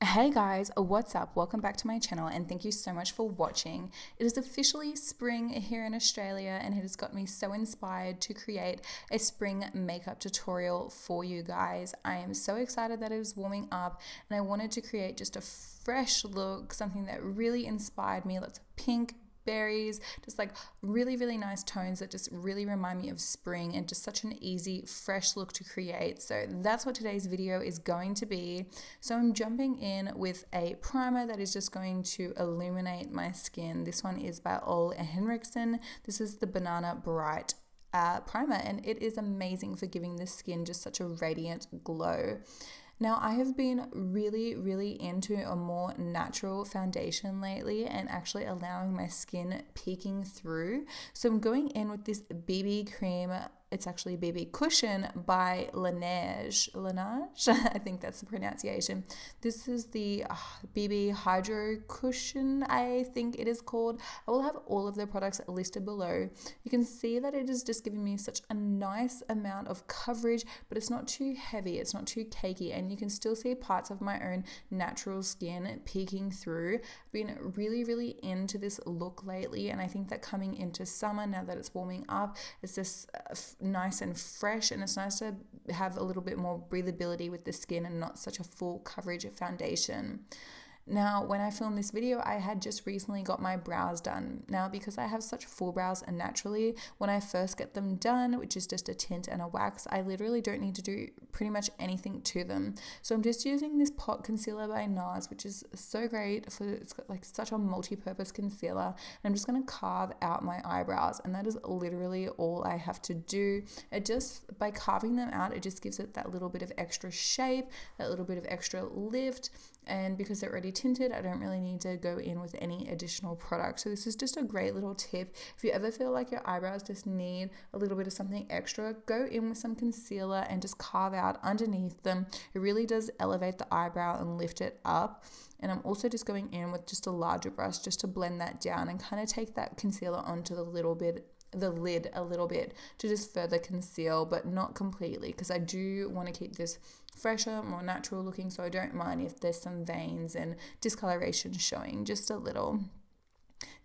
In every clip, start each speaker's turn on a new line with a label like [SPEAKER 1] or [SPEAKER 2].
[SPEAKER 1] Hey guys, what's up? Welcome back to my channel and thank you so much for watching. It is officially spring here in Australia and it has got me so inspired to create a spring makeup tutorial for you guys. I am so excited that it is warming up and I wanted to create just a fresh look, something that really inspired me. Lots of pink, berries, just like really nice tones that just really remind me of spring and just such an easy fresh look to create. So that's what today's video is going to be. So I'm jumping in with a primer that is just going to illuminate my skin. This one is by henriksen. This is the Banana Bright primer and it is amazing for giving the skin just such a radiant glow. Now, I have been really into a more natural foundation lately and actually allowing my skin peeking through. So I'm going in with this BB cream. It's actually BB Cushion by Laneige. Laneige? I think that's the pronunciation. This is the BB Hydro Cushion, I think it is called. I will have all of the products listed below. You can see that it is just giving me such a nice amount of coverage, but it's not too heavy, it's not too cakey, and you can still see parts of my own natural skin peeking through. I've been really into this look lately, and I think that coming into summer, now that it's warming up, it's just nice and fresh, and it's nice to have a little bit more breathability with the skin and not such a full coverage foundation. Now, when I filmed this video, I had just recently got my brows done. Now, because I have such full brows and naturally, when I first get them done, which is just a tint and a wax, I literally don't need to do pretty much anything to them. So I'm just using this pot concealer by Nars, which is so great for, it's got like such a multi-purpose concealer. And I'm just going to carve out my eyebrows, and that is literally all I have to do. It just, by carving them out, it just gives it that little bit of extra shape, that little bit of extra lift. And because they're already tinted, I don't really need to go in with any additional product. So this is just a great little tip. If you ever feel like your eyebrows just need a little bit of something extra, go in with some concealer and just carve out underneath them. It really does elevate the eyebrow and lift it up. And I'm also just going in with just a larger brush just to blend that down and kind of take that concealer onto the lid a little bit to just further conceal, but not completely, because I do want to keep this fresher, more natural looking, so I don't mind if there's some veins and discoloration showing just a little.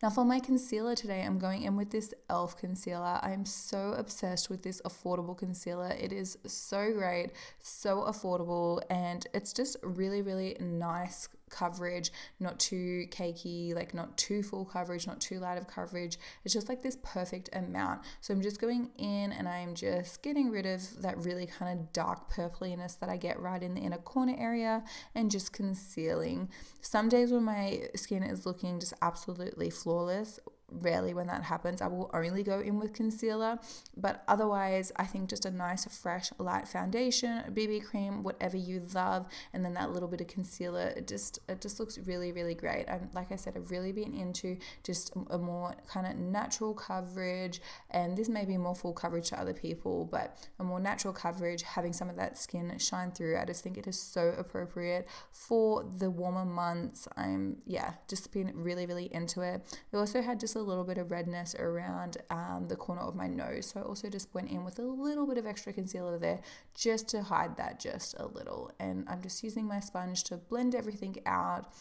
[SPEAKER 1] Now for my concealer today, I'm going in with this e.l.f. concealer. I am so obsessed with this affordable concealer. It is so great, so affordable, and it's just really nice coverage, not too cakey, like not too full coverage, not too light of coverage. It's just like this perfect amount. So I'm just going in and I'm just getting rid of that really kind of dark purpliness that I get right in the inner corner area and just concealing. Some days when my skin is looking just absolutely flawless, rarely when that happens, I will only go in with concealer, but otherwise I think just a nice fresh light foundation, BB cream, whatever you love, and then that little bit of concealer, it just looks really great. Like I said, I've really been into just a more kind of natural coverage, and this may be more full coverage to other people, but a more natural coverage, having some of that skin shine through. I just think it is so appropriate for the warmer months. Just been really into it. I also had just a little bit of redness around the corner of my nose, so I also just went in with a little bit of extra concealer there just to hide that just a little. And I'm just using my sponge to blend everything out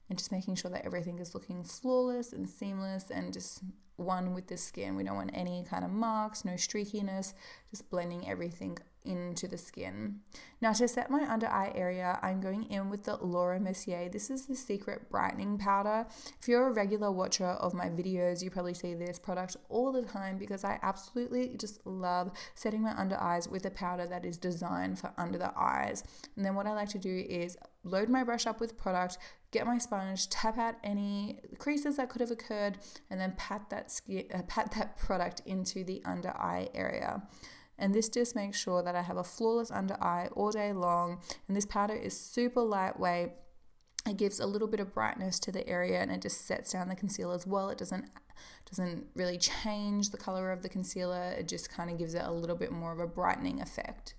[SPEAKER 1] and just making sure that everything is looking flawless and seamless and just one with the skin. We don't want any kind of marks, no streakiness, just blending everything into the skin. Now to set my under eye area, I'm going in with the Mercier. This is the Secret Brightening Powder. If you're a regular watcher of my videos, you probably see this product all the time because I absolutely just love setting my under eyes with a powder that is designed for under the eyes. And then what I like to do is load my brush up with product, get my sponge, tap out any creases that could have occurred, and then pat that product into the under eye area. And this just makes sure that I have a flawless under eye all day long. And this powder is super lightweight. It gives a little bit of brightness to the area and it just sets down the concealer as well. It doesn't really change the color of the concealer. It just kind of gives it a little bit more of a brightening effect.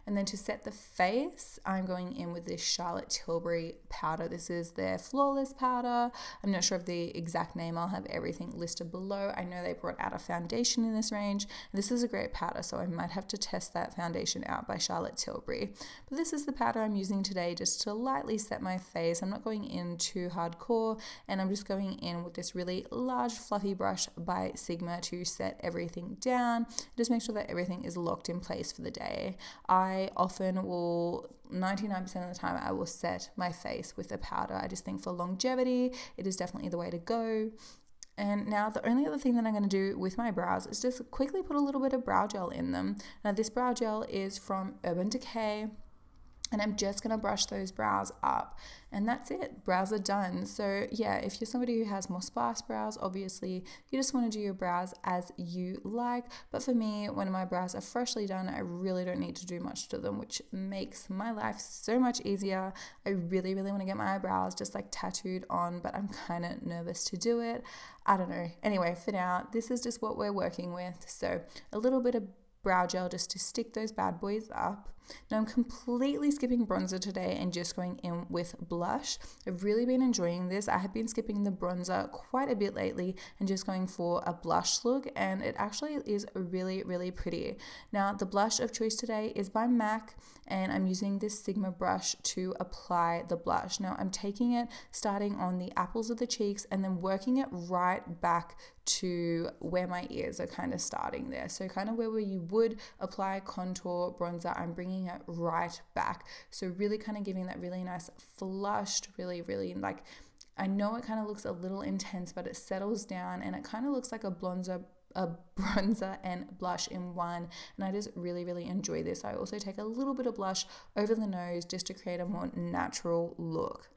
[SPEAKER 1] And then to set the face, I'm going in with this Charlotte Tilbury powder. This is their Flawless powder. I'm not sure of the exact name. I'll have everything listed below. I know they brought out a foundation in this range. This is a great powder, so I might have to test that foundation out by Charlotte Tilbury. But this is the powder I'm using today just to lightly set my face. I'm not going in too hardcore, and I'm just going in with this really large fluffy brush by Sigma to set everything down. Just make sure that everything is locked in place for the day. I often will, 99% of the time, I will set my face with a powder. I just think for longevity, it is definitely the way to go. And now the only other thing that I'm going to do with my brows is just quickly put a little bit of brow gel in them. Now this brow gel is from Urban Decay, and I'm just going to brush those brows up, and that's it. Brows are done. So yeah, if you're somebody who has more sparse brows, obviously you just want to do your brows as you like. But for me, when my brows are freshly done, I really don't need to do much to them, which makes my life so much easier. I really, really want to get my eyebrows just like tattooed on, but I'm kind of nervous to do it. I don't know. Anyway, for now, this is just what we're working with. So a little bit of brow gel just to stick those bad boys up. Now I'm completely skipping bronzer today and just going in with blush. I've really been enjoying this. I have been skipping the bronzer quite a bit lately and just going for a blush look, and it actually is really, really pretty. Now the blush of choice today is by MAC, and I'm using this Sigma brush to apply the blush. Now I'm taking it starting on the apples of the cheeks and then working it right back to where my ears are kind of starting there. So kind of where you would apply contour bronzer, I'm bringing it right back. So really kind of giving that really nice flushed, really like, I know it kind of looks a little intense, but it settles down and it kind of looks like a bronzer and blush in one, and I just really, really enjoy this. I also take a little bit of blush over the nose just to create a more natural look.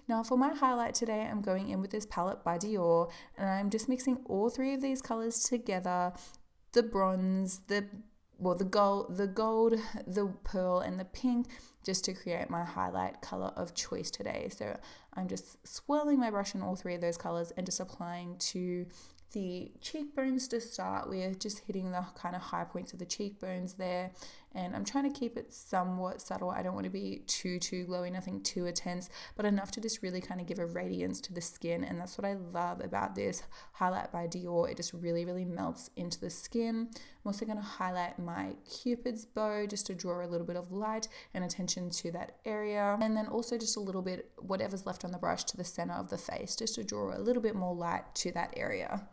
[SPEAKER 1] Now for my highlight today, I'm going in with this palette by Dior, and I'm just mixing all three of these colors together, the bronze, the gold, the pearl, and the pink, just to create my highlight color of choice today. So I'm just swirling my brush in all three of those colors and just applying to the cheekbones to start with, just hitting the kind of high points of the cheekbones there. And I'm trying to keep it somewhat subtle. I don't want to be too glowy, nothing too intense, but enough to just really kind of give a radiance to the skin. And that's what I love about this highlight by Dior. It just really, really melts into the skin. I'm also going to highlight my Cupid's bow just to draw a little bit of light and attention to that area. And then also just a little bit, whatever's left on the brush, to the center of the face, just to draw a little bit more light to that area.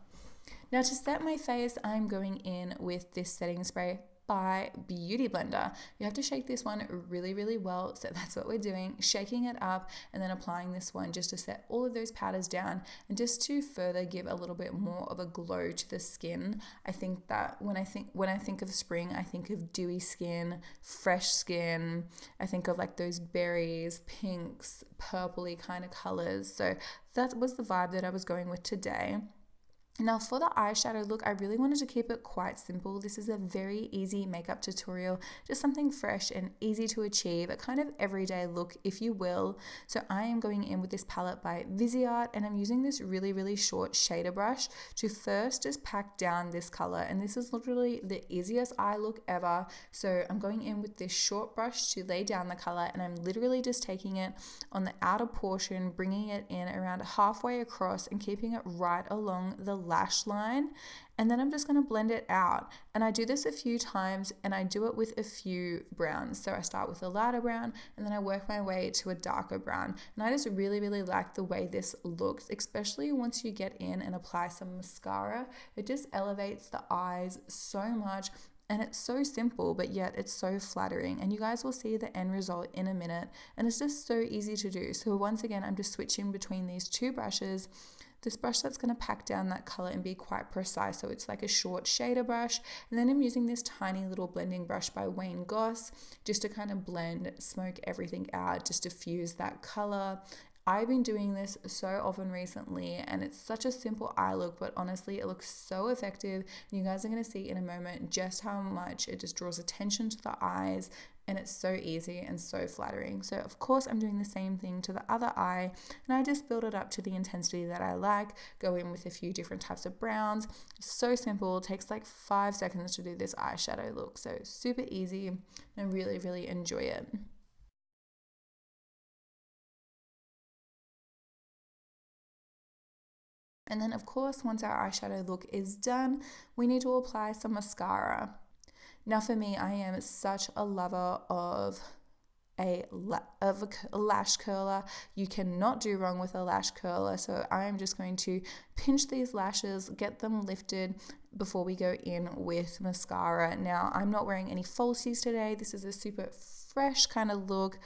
[SPEAKER 1] Now to set my face, I'm going in with this setting spray by Beautyblender. You have to shake this one really, really well. So that's what we're doing, shaking it up and then applying this one just to set all of those powders down and just to further give a little bit more of a glow to the skin. I think that when I think of spring, I think of dewy skin, fresh skin. I think of like those berries, pinks, purpley kind of colors. So that was the vibe that I was going with today. Now for the eyeshadow look, I really wanted to keep it quite simple. This is a very easy makeup tutorial, just something fresh and easy to achieve, a kind of everyday look, if you will. So I am going in with this palette by Viseart, and I'm using this really, really short shader brush to first just pack down this color. And this is literally the easiest eye look ever. So I'm going in with this short brush to lay down the color, and I'm literally just taking it on the outer portion, bringing it in around halfway across and keeping it right along the lash line, and then I'm just going to blend it out. And I do this a few times, and I do it with a few browns. So I start with a lighter brown and then I work my way to a darker brown, and I just really, really like the way this looks, especially once you get in and apply some mascara. It just elevates the eyes so much. And it's so simple, but yet it's so flattering. And you guys will see the end result in a minute. And it's just so easy to do. So once again, I'm just switching between these two brushes. This brush that's going to pack down that color and be quite precise. So it's like a short shader brush. And then I'm using this tiny little blending brush by Wayne Goss just to kind of blend, smoke everything out, just diffuse that color. I've been doing this so often recently, and it's such a simple eye look, but honestly, it looks so effective. And you guys are going to see in a moment just how much it just draws attention to the eyes and it's so easy and so flattering. So of course I'm doing the same thing to the other eye, and I just build it up to the intensity that I like, go in with a few different types of browns. So simple, it takes like 5 seconds to do this eyeshadow look, so super easy, and I really enjoy it. And then of course, once our eyeshadow look is done, we need to apply some mascara. Now for me, I am such a lover of a lash curler. You cannot do wrong with a lash curler. So I am just going to pinch these lashes, get them lifted before we go in with mascara. Now I'm not wearing any falsies today. This is a super fresh kind of look.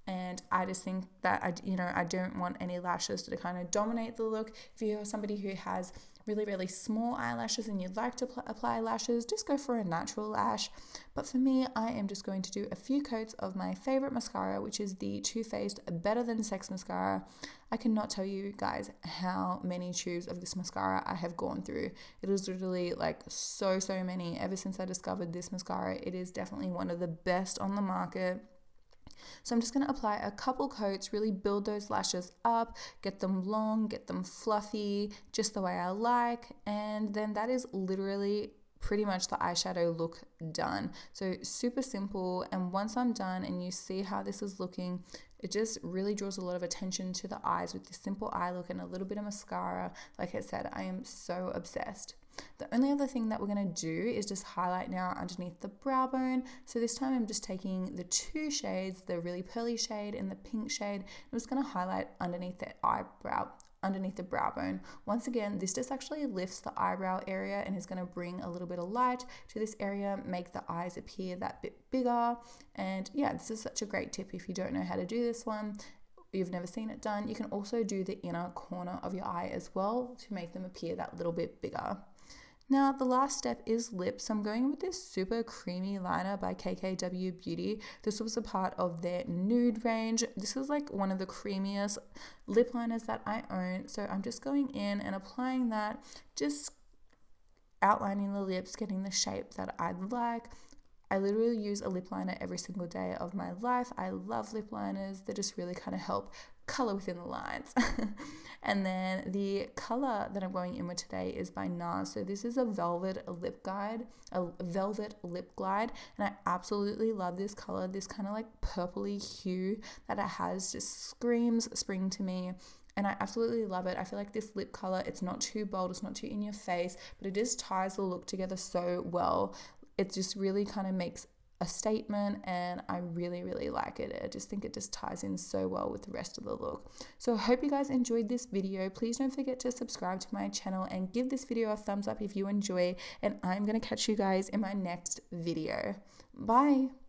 [SPEAKER 1] And I just think that I don't want any lashes to kind of dominate the look. If you're somebody who has really small eyelashes and you'd like to apply lashes, just go for a natural lash. But for me, I am just going to do a few coats of my favorite mascara, which is the Too Faced Better Than Sex mascara. I cannot tell you guys how many tubes of this mascara I have gone through. It is literally like so many. Ever since I discovered this mascara, it is definitely one of the best on the market. So I'm just going to apply a couple coats, really build those lashes up, get them long, get them fluffy, just the way I like. And then that is literally pretty much the eyeshadow look done. So super simple. And once I'm done and you see how this is looking, it just really draws a lot of attention to the eyes with this simple eye look and a little bit of mascara. Like I said, I am so obsessed. The only other thing that we're going to do is just highlight now underneath the brow bone. So this time I'm just taking the 2 shades, the really pearly shade and the pink shade. I'm just going to highlight underneath the eyebrow, underneath the brow bone. Once again, this just actually lifts the eyebrow area and is going to bring a little bit of light to this area, make the eyes appear that bit bigger. And yeah, this is such a great tip if you don't know how to do this one. You've never seen it done. You can also do the inner corner of your eye as well to make them appear that little bit bigger. Now, the last step is lips. So I'm going with this super creamy liner by KKW Beauty. This was a part of their Nude range. This is like one of the creamiest lip liners that I own. So I'm just going in and applying that, just outlining the lips, getting the shape that I'd like. I literally use a lip liner every single day of my life. I love lip liners. They just really kind of help color within the lines. And then the color that I'm going in with today is by Nars. So this is a velvet lip glide, and I absolutely love this color. This kind of like purpley hue that it has just screams spring to me. And I absolutely love it. I feel like this lip color, it's not too bold, it's not too in your face, but it just ties the look together so well. It just really kind of makes a statement, and I really like it. I just think it just ties in so well with the rest of the look. So I hope you guys enjoyed this video. Please don't forget to subscribe to my channel and give this video a thumbs up if you enjoy, and I'm going to catch you guys in my next video. Bye.